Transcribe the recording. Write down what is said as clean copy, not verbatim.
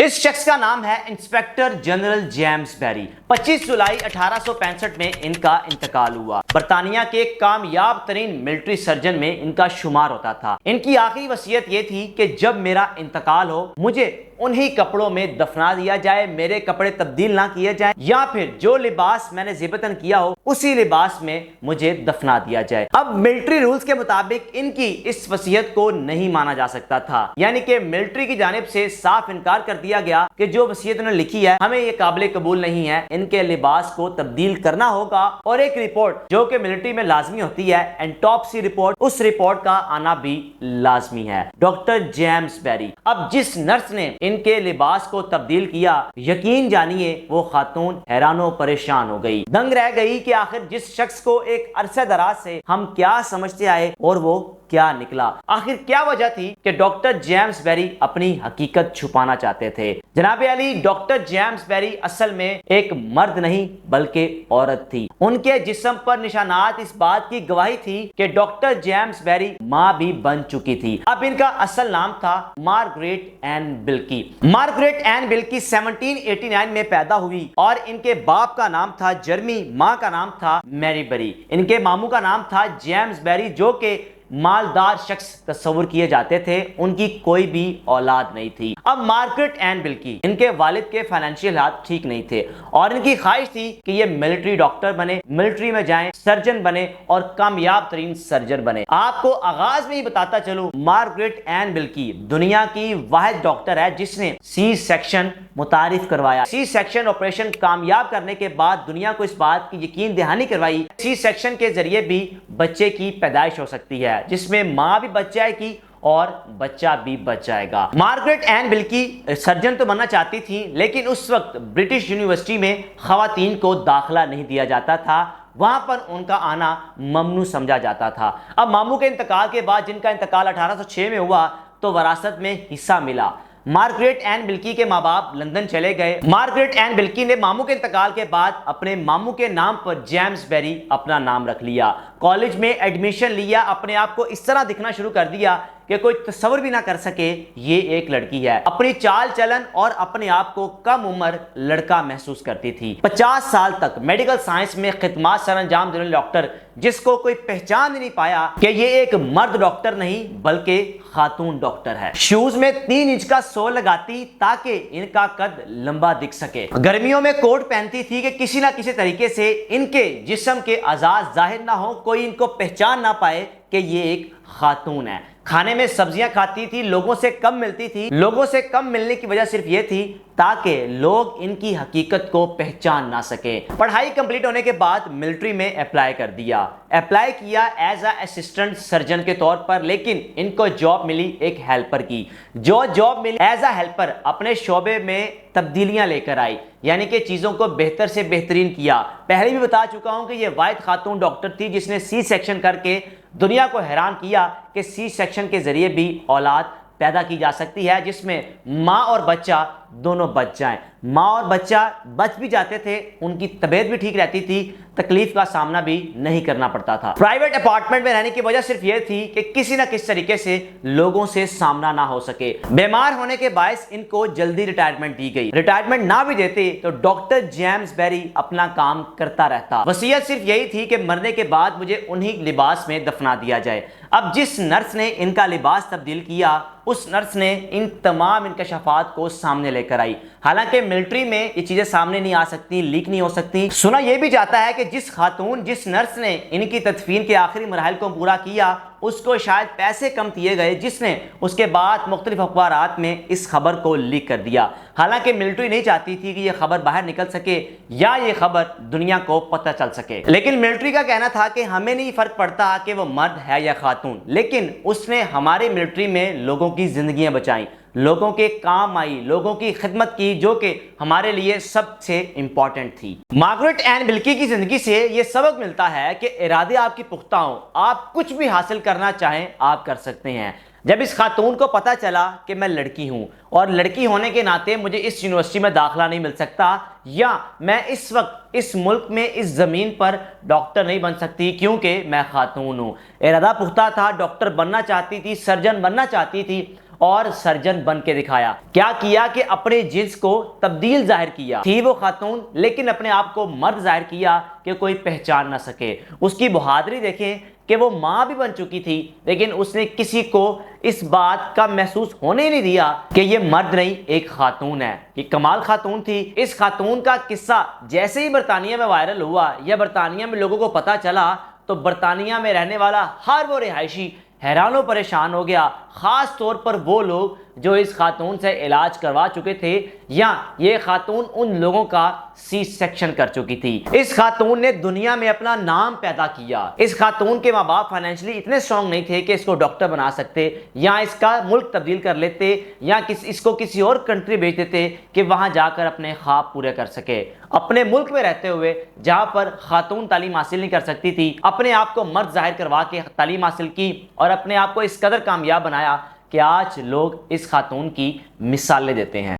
اس شخص کا نام ہے انسپیکٹر جنرل جیمز بیری۔ 25 جولائی 1865 میں ان کا انتقال ہوا۔ برطانیہ کے کامیاب ترین ملٹری سرجن میں ان کا شمار ہوتا تھا۔ ان کی آخری وصیت یہ تھی کہ جب میرا انتقال ہو مجھے انہی کپڑوں میں دفنا دیا جائے، میرے کپڑے تبدیل نہ کیے جائیں، یا پھر جو لباس میں نے ذیبتاً کیا ہو اسی لباس میں مجھے دفنا دیا جائے۔ اب ملٹری رولز کے مطابق ان کی اس وصیت کو نہیں مانا جا سکتا تھا، یعنی کہ ملٹری کی جانب سے صاف انکار کر دیا گیا کہ جو وصیت انہوں نے لکھی ہے ہمیں یہ قابل قبول نہیں ہے، ان کے لباس کو تبدیل کرنا ہوگا۔ اور ایک رپورٹ جو کہ ملٹری میں لازمی ہوتی ہے، انٹوپسی رپورٹ، اس رپورٹ کا آنا بھی لازمی ہے۔ ڈاکٹر جیمز بیری، اب جس نرس نے ان کے لباس کو تبدیل کیا، یقین جانیے وہ خاتون حیران و پریشان ہو گئی، دنگ رہ گئی کہ آخر جس شخص کو ایک عرصہ دراز سے ہم کیا سمجھتے آئے اور وہ کیا نکلا، آخر کیا وجہ تھی کہ ڈاکٹر جیمز بیری اپنی حقیقت چھپانا چاہتے تھے۔ جناب علی، ڈاکٹر جیمز بیری اصل میں ایک مرد نہیں بلکہ عورت تھی۔ ان کے جسم پر نشانات اس بات کی گواہی تھی کہ ڈاکٹر جیمز بیری ماں بھی بن چکی تھی۔ اب ان کا اصل نام تھا مارگریٹ این بلکی۔ مارگریٹ این بلکی 1789 میں پیدا ہوئی اور ان کے باپ کا نام تھا جرمی، ماں کا نام تھا میری بری۔ ان کے ماموں کا نام تھا جیمز بیری، جو کہ مالدار شخص تصور کیے جاتے تھے، ان کی کوئی بھی اولاد نہیں تھی۔ اب مارگریٹ این بلکی، ان کے والد کے فائنینشیل حالات ٹھیک نہیں تھے اور ان کی خواہش تھی کہ یہ ملٹری ڈاکٹر بنے، ملٹری میں جائیں، سرجن بنے اور کامیاب ترین سرجن بنے۔ آپ کو آغاز میں ہی بتاتا چلوں، مارگریٹ این بلکی دنیا کی واحد ڈاکٹر ہے جس نے سی سیکشن متعارف کروایا۔ سی سیکشن آپریشن کامیاب کرنے کے بعد دنیا کو اس بات کی یقین دہانی کروائی سی سیکشن کے ذریعے بھی بچے کی پیدائش ہو سکتی ہے، جس میں ماں بھی بچ جائے گی اور بچہ بھی بچ جائے گا۔ مارگریٹ این بلکی سرجن تو بننا چاہتی تھی، لیکن اس وقت برٹش یونیورسٹی میں خواتین کو داخلہ نہیں دیا جاتا تھا، وہاں پر ان کا آنا ممنوع سمجھا جاتا تھا۔ اب ماموں کے انتقال کے بعد، جن کا انتقال 1806 میں ہوا، تو وراثت میں حصہ ملا۔ مارگریٹ این بلکی کے ماں باپ لندن چلے گئے۔ مارگریٹ این بلکی نے ماموں کے انتقال کے بعد اپنے ماموں کے نام پر جیمز بیری اپنا نام رکھ لیا۔ کالج میں ایڈمیشن لیا، اپنے آپ کو اس طرح دکھنا شروع کر دیا کہ کوئی تصور بھی نہ کر سکے یہ ایک لڑکی ہے۔ اپنی چال چلن اور اپنے آپ کو کم عمر لڑکا محسوس کرتی تھی۔ 50 سال تک میڈیکل سائنس میں خدمات سر انجام دینے ڈاکٹر، جس کو کوئی پہچان نہیں پایا کہ یہ ایک مرد ڈاکٹر نہیں بلکہ خاتون ڈاکٹر ہے۔ شوز میں 3 انچ کا سول لگاتی تاکہ ان کا قد لمبا دکھ سکے۔ گرمیوں میں کوٹ پہنتی تھی کہ کسی نہ کسی طریقے سے ان کے جسم کے اعضاء ظاہر نہ ہو، کوئی ان کو پہچان نہ پائے کہ یہ ایک خاتون ہے۔ کھانے میں سبزیاں کھاتی تھی، لوگوں سے کم ملتی تھی۔ لوگوں سے کم ملنے کی وجہ صرف یہ تھی تاکہ لوگ ان کی حقیقت کو پہچان نہ سکیں۔ پڑھائی کمپلیٹ ہونے کے بعد ملٹری میں اپلائی کر دیا۔ اپلائی کیا ایز اے اسسٹنٹ سرجن کے طور پر، لیکن ان کو جاب ملی ایک ہیلپر کی۔ جو جاب ملی ایز اے ہیلپر، اپنے شعبے میں تبدیلیاں لے کر آئی، یعنی کہ چیزوں کو بہتر سے بہترین کیا۔ پہلے بھی بتا چکا ہوں کہ یہ واحد خاتون ڈاکٹر تھی جس نے سی سیکشن کر کے دنیا کو حیران کیا کہ سی سیکشن کے ذریعے بھی اولاد پیدا کی جا سکتی ہے، جس میں ماں اور بچہ دونوں بچ جائیں۔ ماں اور بچہ بچ بھی جاتے تھے، ان کی طبیعت بھی ٹھیک رہتی تھی، تکلیف کا سامنا بھی نہیں کرنا پڑتا تھا۔ پرائیویٹ اپارٹمنٹ میں رہنے کی وجہ صرف یہ تھی کہ کسی نہ کسی طریقے سے لوگوں سے سامنا نہ ہو سکے۔ بیمار ہونے کے باعث ان کو جلدی ریٹائرمنٹ دی گئی۔ ریٹائرمنٹ نہ بھی دیتے تو ڈاکٹر جیمز بیری اپنا کام کرتا رہتا۔ وصیت صرف یہی تھی کہ مرنے کے بعد مجھے انہی لباس میں دفنا دیا جائے۔ اب جس نرس نے ان کا لباس تبدیل کیا، اس نرس نے ان تمام انکشافات کو سامنے لے کر آئی۔ حالانکہ ملٹری میں یہ چیزیں سامنے نہیں آ سکتی، لیک نہیں ہو سکتی۔ سنا یہ بھی جاتا ہے کہ جس خاتون، جس نرس نے ان کی تدفین کے آخری مراحل کو پورا کیا، اس کو شاید پیسے کم دیے گئے، جس نے اس کے بعد مختلف اخبارات میں اس خبر کو لیک کر دیا۔ حالانکہ ملٹری نہیں چاہتی تھی کہ یہ خبر باہر نکل سکے یا یہ خبر دنیا کو پتہ چل سکے، لیکن ملٹری کا کہنا تھا کہ ہمیں نہیں فرق پڑتا کہ وہ مرد ہے یا خاتون، لیکن اس نے ہماری ملٹری میں لوگوں کی زندگیاں بچائیں، لوگوں کے کام آئی، لوگوں کی خدمت کی، جو کہ ہمارے لیے سب سے امپورٹنٹ تھی۔ مارگریٹ این بلکی کی زندگی سے یہ سبق ملتا ہے کہ ارادے آپ کی پختہ ہوں، آپ کچھ بھی حاصل کرنا چاہیں آپ کر سکتے ہیں۔ جب اس خاتون کو پتا چلا کہ میں لڑکی ہوں اور لڑکی ہونے کے ناطے مجھے اس یونیورسٹی میں داخلہ نہیں مل سکتا، یا میں اس وقت اس ملک میں اس زمین پر ڈاکٹر نہیں بن سکتی کیونکہ میں خاتون ہوں، ارادہ پختہ تھا، ڈاکٹر بننا چاہتی تھی، سرجن بننا چاہتی تھی، اور سرجن بن کے دکھایا۔ کیا کیا کہ اپنے جنس کو تبدیل ظاہر کیا۔ تھی وہ خاتون لیکن اپنے آپ کو مرد ظاہر کیا کہ کوئی پہچان نہ سکے۔ اس کی بہادری دیکھیں کہ وہ ماں بھی بن چکی تھی لیکن اس نے کسی کو اس بات کا محسوس ہونے نہیں دیا کہ یہ مرد نہیں ایک خاتون ہے۔ یہ کمال خاتون تھی۔ اس خاتون کا قصہ جیسے ہی برطانیہ میں وائرل ہوا یا برطانیہ میں لوگوں کو پتا چلا تو برطانیہ میں رہنے والا ہر وہ رہائشی حیران و پریشان ہو گیا، خاص طور پر وہ لوگ جو اس خاتون سے علاج کروا چکے تھے یا یہ خاتون ان لوگوں کا سی سیکشن کر چکی تھی۔ اس خاتون نے دنیا میں اپنا نام پیدا کیا۔ اس خاتون کے ماں باپ فائنینشلی اتنے سٹرونگ نہیں تھے کہ اس کو ڈاکٹر بنا سکتے یا اس کا ملک تبدیل کر لیتے یا اس کو کسی اور کنٹری بھیج دیتے کہ وہاں جا کر اپنے خواب پورے کر سکے۔ اپنے ملک میں رہتے ہوئے جہاں پر خاتون تعلیم حاصل نہیں کر سکتی تھی، اپنے آپ کو مرد ظاہر کروا کے تعلیم حاصل کی اور اپنے آپ کو اس قدر کامیاب بنایا کہ آج لوگ اس خاتون کی مثالیں دیتے ہیں۔